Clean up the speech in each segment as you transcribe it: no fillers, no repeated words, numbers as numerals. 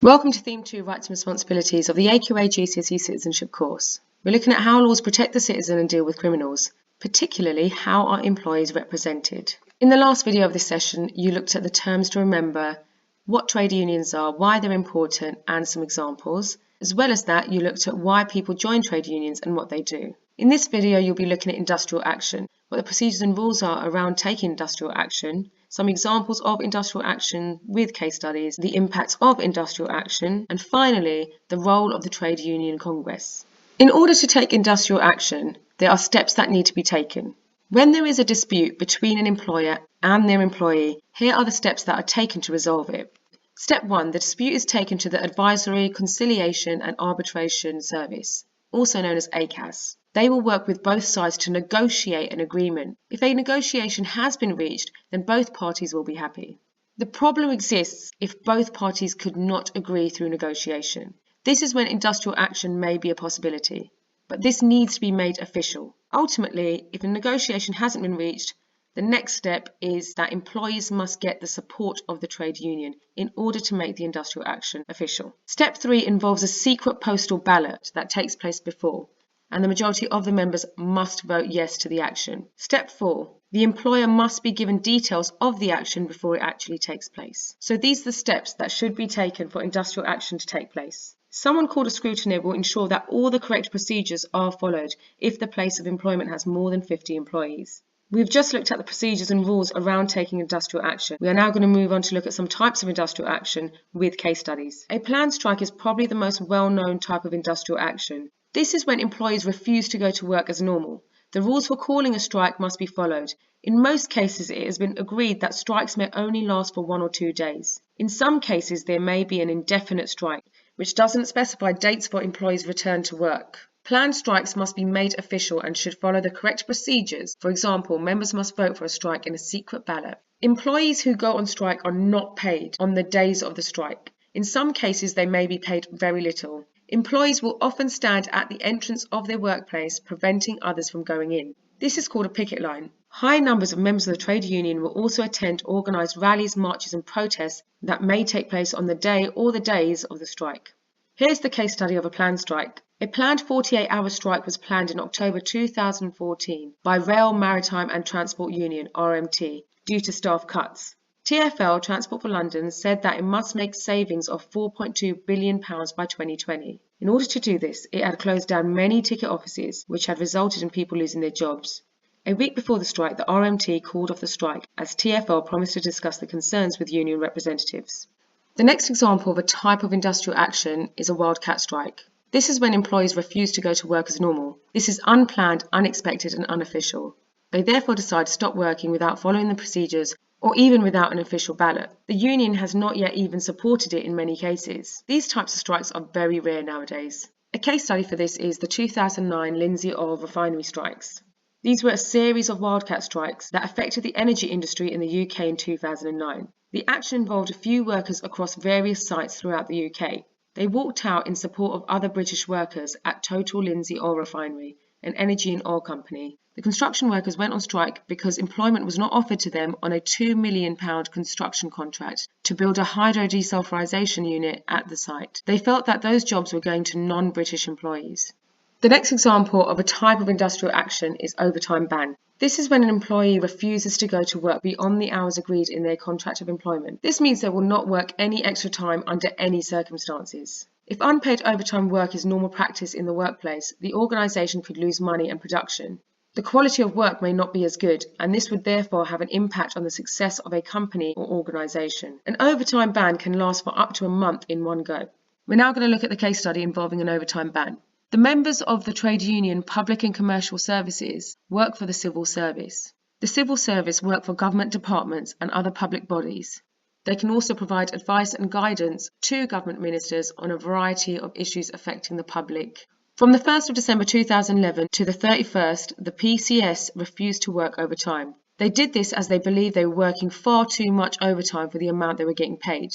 Welcome to Theme 2 Rights and Responsibilities of the AQA GCSE Citizenship course. We're looking at how laws protect the citizen and deal with criminals, particularly how are employees represented. In the last video of this session, you looked at the terms to remember, what trade unions are, why they're important, and some examples. As well as that, you looked at why people join trade unions and what they do. In this video, you'll be looking at industrial action, what the procedures and rules are around taking industrial action, some examples of industrial action with case studies, the impact of industrial action, and finally, the role of the Trade Union Congress. In order to take industrial action, there are steps that need to be taken. When there is a dispute between an employer and their employee, here are the steps that are taken to resolve it. Step 1. The dispute is taken to the Advisory, Conciliation and Arbitration Service, also known as ACAS. They will work with both sides to negotiate an agreement. If a negotiation has been reached, then both parties will be happy. The problem exists if both parties could not agree through negotiation. This is when industrial action may be a possibility, but this needs to be made official. Ultimately, if a negotiation hasn't been reached, the next step is that employees must get the support of the trade union in order to make the industrial action official. Step 3 involves a secret postal ballot that takes place before, and the majority of the members must vote yes to the action. Step 4. The employer must be given details of the action before it actually takes place. So these are the steps that should be taken for industrial action to take place. Someone called a scrutineer will ensure that all the correct procedures are followed if the place of employment has more than 50 employees. We've just looked at the procedures and rules around taking industrial action. We are now going to move on to look at some types of industrial action with case studies. A planned strike is probably the most well-known type of industrial action. This is when employees refuse to go to work as normal. The rules for calling a strike must be followed. In most cases, it has been agreed that strikes may only last for 1 or 2 days. In some cases, there may be an indefinite strike, which doesn't specify dates for employees' return to work. Planned strikes must be made official and should follow the correct procedures. For example, members must vote for a strike in a secret ballot. Employees who go on strike are not paid on the days of the strike. In some cases, they may be paid very little. Employees will often stand at the entrance of their workplace, preventing others from going in. This is called a picket line. High numbers of members of the trade union will also attend organised rallies, marches and protests that may take place on the day or the days of the strike. Here's the case study of a planned strike. A planned 48-hour strike was planned in October 2014 by Rail, Maritime and Transport Union, RMT, due to staff cuts. TfL, Transport for London, said that it must make savings of £4.2 billion by 2020. In order to do this, it had closed down many ticket offices, which had resulted in people losing their jobs. A week before the strike, the RMT called off the strike, as TfL promised to discuss the concerns with union representatives. The next example of a type of industrial action is a wildcat strike. This is when employees refuse to go to work as normal. This is unplanned, unexpected and unofficial. They therefore decide to stop working without following the procedures or even without an official ballot. The union has not yet even supported it in many cases. These types of strikes are very rare nowadays. A case study for this is the 2009 Lindsay Oil refinery strikes. These were a series of wildcat strikes that affected the energy industry in the UK in 2009. The action involved a few workers across various sites throughout the UK. They walked out in support of other British workers at Total Lindsay Oil Refinery, an energy and oil company. The construction workers went on strike because employment was not offered to them on a £2 million construction contract to build a hydrodesulfurization unit at the site. They felt that those jobs were going to non-British employees. The next example of a type of industrial action is overtime ban. This is when an employee refuses to go to work beyond the hours agreed in their contract of employment. This means they will not work any extra time under any circumstances. If unpaid overtime work is normal practice in the workplace, the organisation could lose money and production. The quality of work may not be as good, and this would therefore have an impact on the success of a company or organisation. An overtime ban can last for up to a month in one go. We're now going to look at the case study involving an overtime ban. The members of the trade union Public and Commercial Services work for the civil service. The civil service work for government departments and other public bodies. They can also provide advice and guidance to government ministers on a variety of issues affecting the public. From the 1st of December 2011 to the 31st, the PCS refused to work overtime. They did this as they believed they were working far too much overtime for the amount they were getting paid.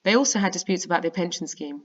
They also had disputes about their pension scheme.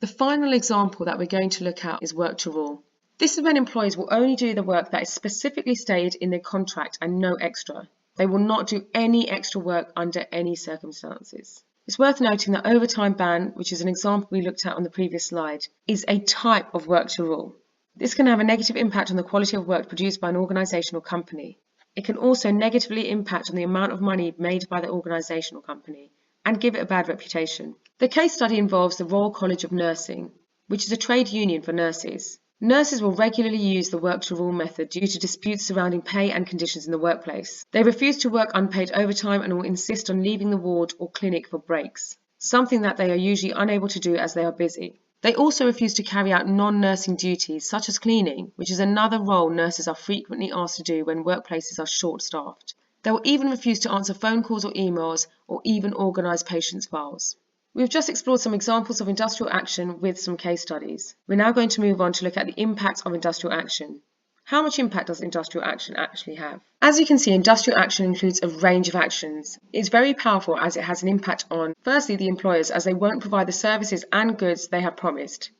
The final example that we're going to look at is work to rule. This is when employees will only do the work that is specifically stated in their contract and no extra. They will not do any extra work under any circumstances. It's worth noting that overtime ban, which is an example we looked at on the previous slide, is a type of work to rule. This can have a negative impact on the quality of work produced by an organisation or company. It can also negatively impact on the amount of money made by the organisation or company and give it a bad reputation. The case study involves the Royal College of Nursing, which is a trade union for nurses. Nurses will regularly use the work to rule method due to disputes surrounding pay and conditions in the workplace. They refuse to work unpaid overtime and will insist on leaving the ward or clinic for breaks, something that they are usually unable to do as they are busy. They also refuse to carry out non-nursing duties such as cleaning, which is another role nurses are frequently asked to do when workplaces are short-staffed. They will even refuse to answer phone calls or emails or even organise patients' files. We've just explored some examples of industrial action with some case studies. We're now going to move on to look at the impacts of industrial action. How much impact does industrial action actually have? As you can see, industrial action includes a range of actions. It's very powerful as it has an impact on, firstly, the employers, as they won't provide the services and goods they have promised.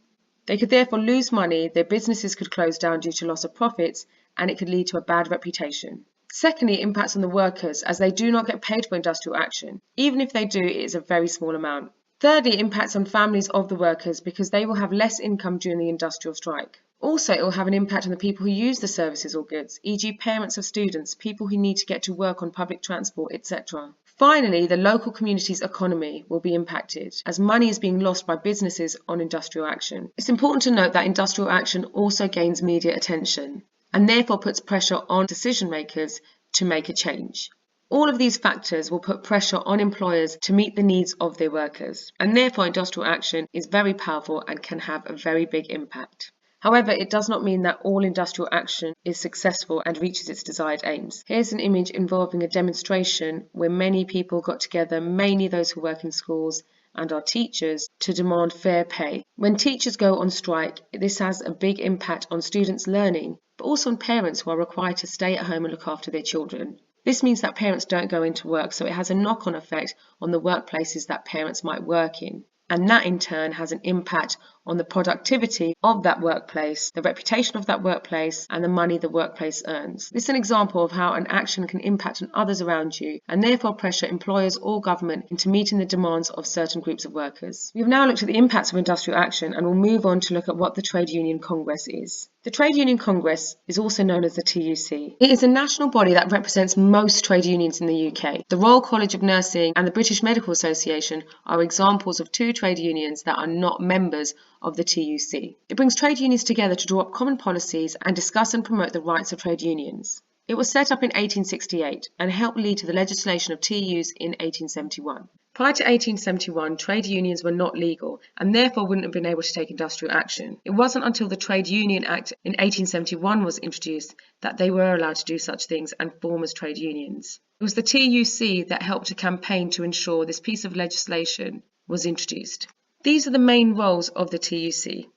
They could therefore lose money, their businesses could close down due to loss of profits, and it could lead to a bad reputation. Secondly, it impacts on the workers, as they do not get paid for industrial action. Even if they do, it is a very small amount. Thirdly, it impacts on families of the workers because they will have less income during the industrial strike. Also, it will have an impact on the people who use the services or goods, e.g. parents of students, people who need to get to work on public transport, etc. Finally, the local community's economy will be impacted, as money is being lost by businesses on industrial action. It's important to note that industrial action also gains media attention, and therefore puts pressure on decision makers to make a change. All of these factors will put pressure on employers to meet the needs of their workers, and therefore industrial action is very powerful and can have a very big impact. However, it does not mean that all industrial action is successful and reaches its desired aims. Here's an image involving a demonstration where many people got together, mainly those who work in schools and are teachers, to demand fair pay. When teachers go on strike, this has a big impact on students' learning, but also on parents who are required to stay at home and look after their children. This means that parents don't go into work, so it has a knock-on effect on the workplaces that parents might work in. And that in turn has an impact on the productivity of that workplace, the reputation of that workplace, and the money the workplace earns. This is an example of how an action can impact on others around you and therefore pressure employers or government into meeting the demands of certain groups of workers. We've now looked at the impacts of industrial action and we'll move on to look at what the Trade Union Congress is. The Trade Union Congress is also known as the TUC. It is a national body that represents most trade unions in the UK. The Royal College of Nursing and the British Medical Association are examples of two trade unions that are not members of the TUC. It brings trade unions together to draw up common policies and discuss and promote the rights of trade unions. It was set up in 1868 and helped lead to the legislation of TUs in 1871. Prior to 1871, trade unions were not legal and therefore wouldn't have been able to take industrial action. It wasn't until the Trade Union Act in 1871 was introduced that they were allowed to do such things and form as trade unions. It was the TUC that helped to campaign to ensure this piece of legislation was introduced. These are the main roles of the TUC.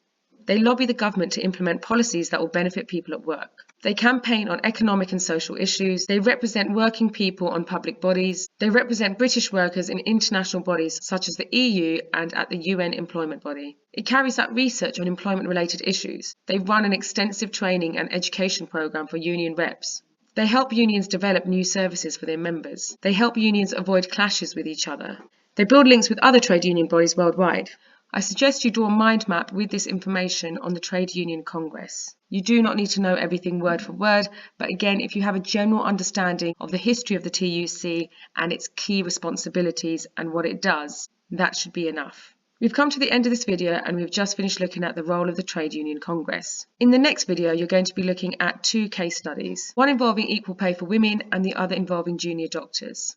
They lobby the government to implement policies that will benefit people at work. They campaign on economic and social issues. They represent working people on public bodies. They represent British workers in international bodies such as the EU and at the UN Employment Body. It carries out research on employment-related issues. They run an extensive training and education program for union reps. They help unions develop new services for their members. They help unions avoid clashes with each other. They build links with other trade union bodies worldwide. I suggest you draw a mind map with this information on the Trade Union Congress. You do not need to know everything word for word, but again, if you have a general understanding of the history of the TUC and its key responsibilities and what it does, that should be enough. We've come to the end of this video and we've just finished looking at the role of the Trade Union Congress. In the next video, you're going to be looking at two case studies, one involving equal pay for women and the other involving junior doctors.